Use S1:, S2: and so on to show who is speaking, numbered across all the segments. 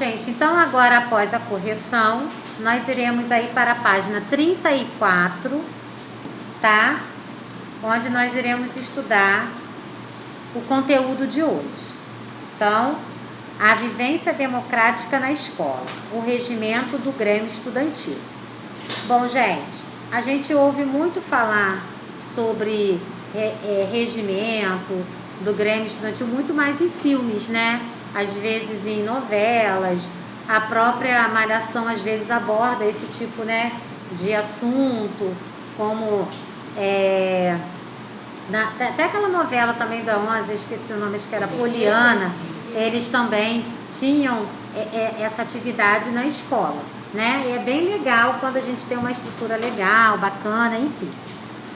S1: gente, então agora após a correção, nós iremos aí para a página 34, tá? Onde nós iremos estudar o conteúdo de hoje. Então, a vivência democrática na escola, o regimento do Grêmio Estudantil. Bom, gente, a gente ouve muito falar sobre regimento do Grêmio Estudantil, muito mais em filmes, né? Às vezes em novelas, a própria Malhação às vezes aborda esse tipo, né, de assunto, como até aquela novela também da 11, eu esqueci o nome, acho que era Poliana, eles também tinham essa atividade na escola, né? E é bem legal quando a gente tem uma estrutura legal, bacana, enfim.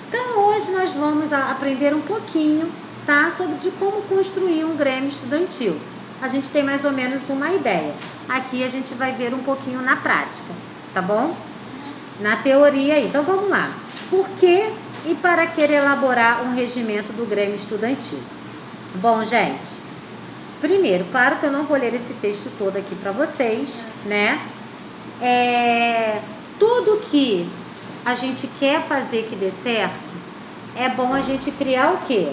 S1: Então hoje nós vamos aprender um pouquinho, tá, sobre de como construir um Grêmio Estudantil. A gente tem mais ou menos uma ideia. Aqui a gente vai ver um pouquinho na prática, tá bom? Na teoria aí. Então vamos lá. Por que e para que elaborar um regimento do Grêmio Estudantil? Bom, gente, primeiro, claro que eu não vou ler esse texto todo aqui para vocês, né? Tudo que a gente quer fazer que dê certo, é bom a gente criar o quê?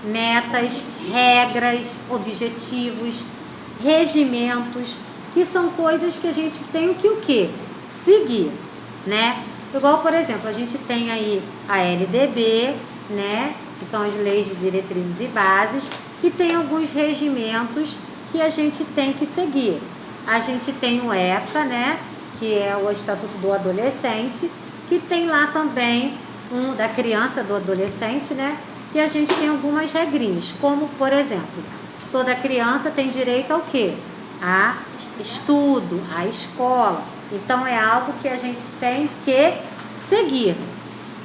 S1: Metas, regras, objetivos, regimentos, que são coisas que a gente tem que o quê? Seguir, né? Igual, por exemplo, a gente tem aí a LDB, né? Que são as leis de diretrizes e bases, que tem alguns regimentos que a gente tem que seguir. A gente tem o ECA, né? Que é o Estatuto do Adolescente, que tem lá também da criança, do adolescente, né? Que a gente tem algumas regrinhas, como, por exemplo, toda criança tem direito ao quê? A estudo, a escola. Então, é algo que a gente tem que seguir.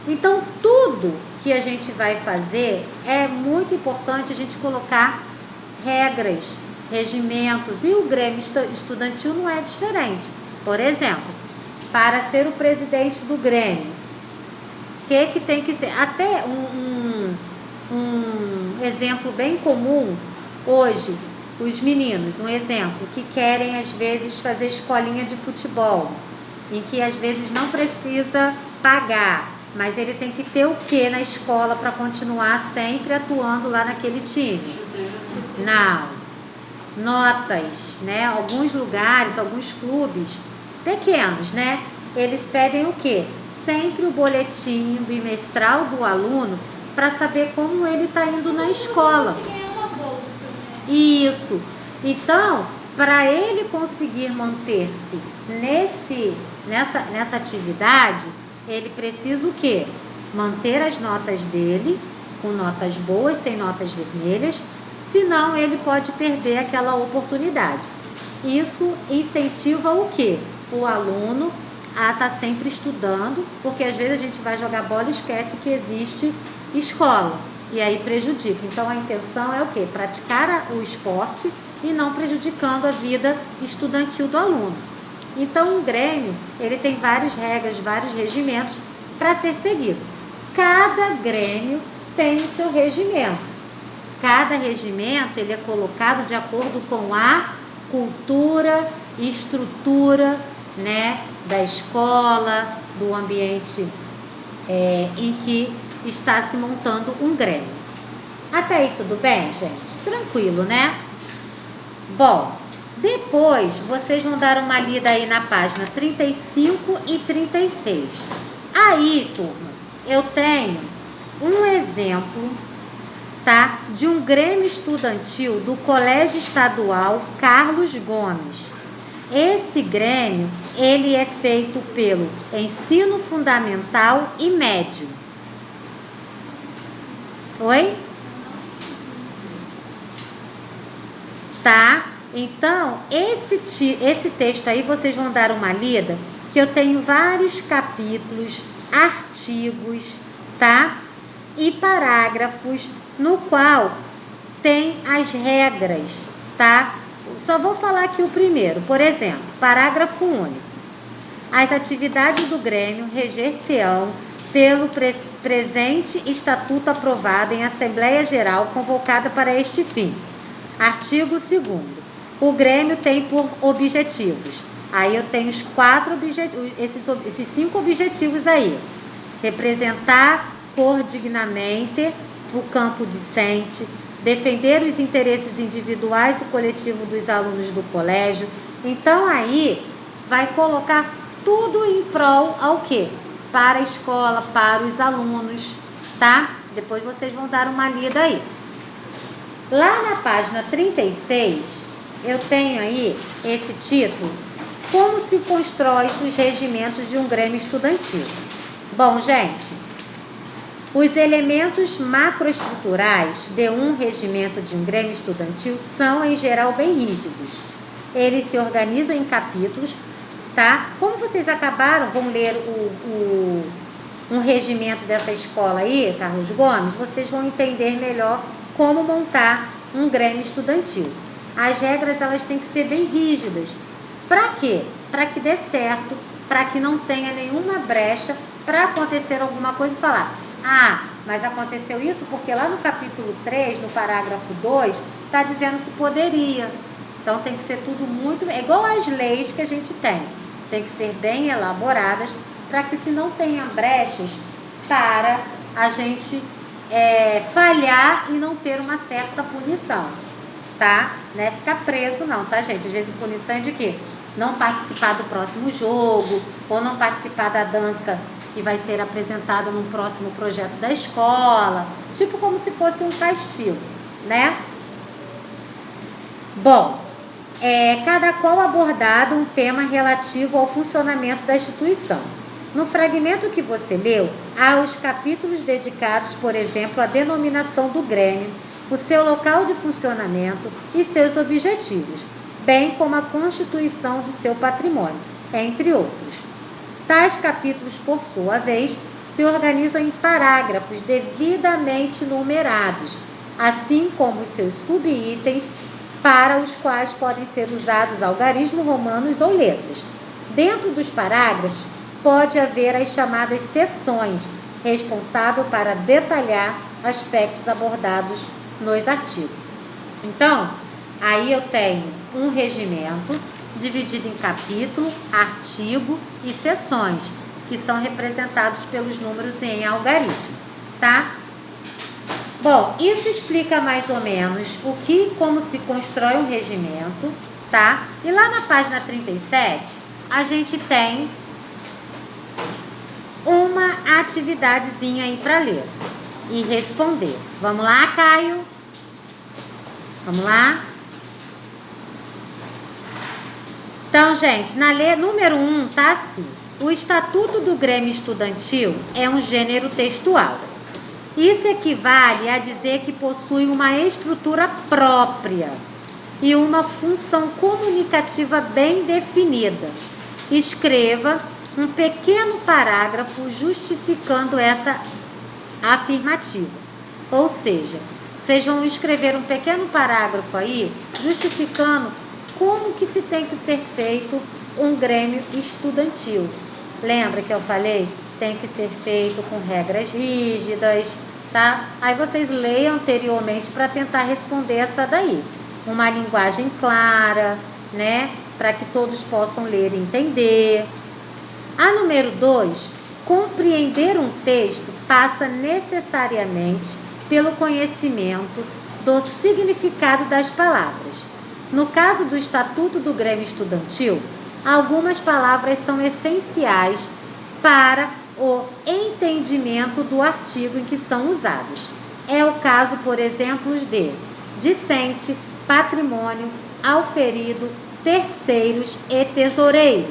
S1: Então, tudo que a gente vai fazer, é muito importante a gente colocar regras, regimentos. E o Grêmio Estudantil não é diferente. Por exemplo, para ser o presidente do Grêmio, o que tem que ser? Até um exemplo bem comum hoje, os meninos, um exemplo, que querem às vezes fazer escolinha de futebol, em que às vezes não precisa pagar, mas ele tem que ter o que na escola para continuar sempre atuando lá naquele time? Não. Notas, né? Alguns lugares, alguns clubes pequenos, né? Eles pedem o que? Sempre o boletim bimestral do aluno para saber como ele está indo na escola. Isso. Então, para ele conseguir manter-se nessa atividade, ele precisa o quê? Manter as notas dele, com notas boas, sem notas vermelhas, senão ele pode perder aquela oportunidade. Isso incentiva o quê? O aluno a estar sempre estudando, porque às vezes a gente vai jogar bola e esquece que existe escola, e aí prejudica. Então a intenção é o quê? Praticar o esporte e não prejudicando a vida estudantil do aluno. Então o Grêmio, ele tem várias regras, vários regimentos para ser seguido. Cada Grêmio tem o seu regimento. Cada regimento, ele é colocado de acordo com a cultura e estrutura, né, da escola, do ambiente em que está se montando um Grêmio. Até aí tudo bem, gente? Tranquilo, né? Bom, depois vocês vão dar uma lida aí na página 35 e 36. Aí, turma, eu tenho um exemplo, tá, de um Grêmio Estudantil do Colégio Estadual Carlos Gomes. Esse Grêmio, ele é feito pelo ensino fundamental e médio. Oi? Tá? Então, esse texto aí, vocês vão dar uma lida, que eu tenho vários capítulos, artigos, tá? E parágrafos, no qual tem as regras, tá? Só vou falar aqui o primeiro. Por exemplo, parágrafo único. As atividades do Grêmio reger-se-ão pelo presente estatuto aprovado em Assembleia Geral convocada para este fim. Artigo 2º. O Grêmio tem por objetivos. Aí eu tenho os 4 objetivos, esses 5 objetivos aí. Representar por dignamente o campo discente, defender os interesses individuais e coletivos dos alunos do colégio. Então aí vai colocar tudo em prol ao quê? Para a escola, para os alunos, tá? Depois vocês vão dar uma lida aí. Lá na página 36, eu tenho aí esse título: Como se constrói os regimentos de um Grêmio estudantil. Bom, gente, os elementos macroestruturais de um regimento de um Grêmio estudantil são, em geral, bem rígidos. Eles se organizam em capítulos, tá? Como vocês acabaram, vão ler um regimento dessa escola aí, Carlos Gomes, vocês vão entender melhor como montar um Grêmio estudantil. As regras, elas têm que ser bem rígidas. Para quê? Para que dê certo, para que não tenha nenhuma brecha para acontecer alguma coisa e falar: ah, mas aconteceu isso porque lá no capítulo 3, no parágrafo 2, está dizendo que poderia. Então tem que ser tudo muito... É igual às leis que a gente tem. Tem que ser bem elaboradas para que se não tenha brechas para a gente falhar e não ter uma certa punição, tá? Não é ficar preso não, tá, gente? Às vezes punição é de quê? Não participar do próximo jogo, ou não participar da dança que vai ser apresentada num próximo projeto da escola, tipo como se fosse um castigo, né? Bom, cada qual abordado um tema relativo ao funcionamento da instituição. No fragmento que você leu, há os capítulos dedicados, por exemplo, à denominação do Grêmio, o seu local de funcionamento e seus objetivos, bem como a constituição de seu patrimônio, entre outros. Tais capítulos, por sua vez, se organizam em parágrafos devidamente numerados, assim como os seus subitens, para os quais podem ser usados algarismos romanos ou letras. Dentro dos parágrafos, pode haver as chamadas seções, responsável para detalhar aspectos abordados nos artigos. Então, aí eu tenho um regimento dividido em capítulo, artigo e seções, que são representados pelos números em algarismo, tá? Bom, isso explica mais ou menos como se constrói um regimento, tá? E lá na página 37, a gente tem uma atividadezinha aí para ler e responder. Vamos lá, Caio? Vamos lá? Então, gente, na lei número 1 tá assim: o Estatuto do Grêmio Estudantil é um gênero textual. Isso equivale a dizer que possui uma estrutura própria e uma função comunicativa bem definida. Escreva um pequeno parágrafo justificando essa afirmativa. Ou seja, vocês vão escrever um pequeno parágrafo aí justificando como que se tem que ser feito um Grêmio estudantil. Lembra que eu falei? Tem que ser feito com regras rígidas, tá? Aí vocês leiam anteriormente para tentar responder essa daí. Uma linguagem clara, né? Para que todos possam ler e entender. A número 2, compreender um texto passa necessariamente pelo conhecimento do significado das palavras. No caso do Estatuto do Grêmio Estudantil, algumas palavras são essenciais para o entendimento do artigo em que são usados. É o caso, por exemplo, de discente, patrimônio, auferido, terceiros e tesoureiro.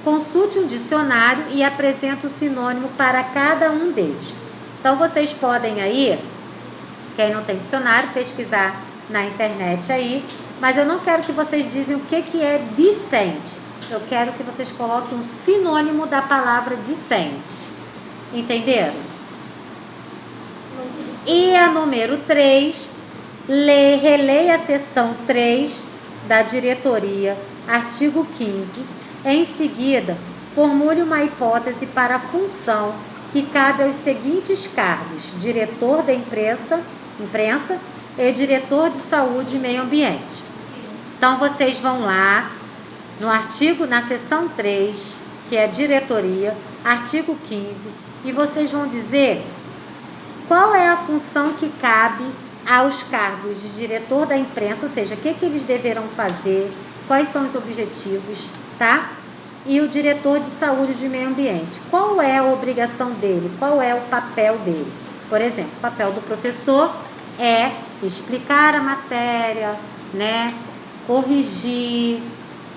S1: Consulte um dicionário e apresente o sinônimo para cada um deles. Então, vocês podem aí, quem não tem dicionário, pesquisar na internet aí, mas eu não quero que vocês dizem o que é discente. Eu quero que vocês coloquem um sinônimo da palavra discente. Entenderam? E a número 3, releia a seção 3 da diretoria, artigo 15. Em seguida, formule uma hipótese para a função que cabe aos seguintes cargos: diretor da imprensa, e diretor de saúde e meio ambiente. Então, vocês vão lá no artigo, na seção 3, que é diretoria, artigo 15, e vocês vão dizer qual é a função que cabe aos cargos de diretor da imprensa, ou seja, o que eles deverão fazer, quais são os objetivos, tá? E o diretor de saúde e de meio ambiente, qual é a obrigação dele, qual é o papel dele. Por exemplo, o papel do professor é explicar a matéria, né? Corrigir,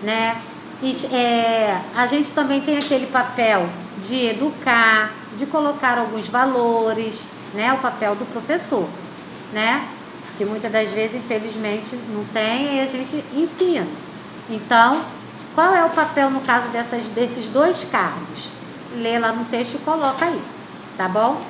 S1: né? A gente também tem aquele papel de educar, de colocar alguns valores, né? O papel do professor, né? Que muitas das vezes, infelizmente, não tem e a gente ensina. Então, qual é o papel no caso desses dois cargos? Lê lá no texto e coloca aí, tá bom?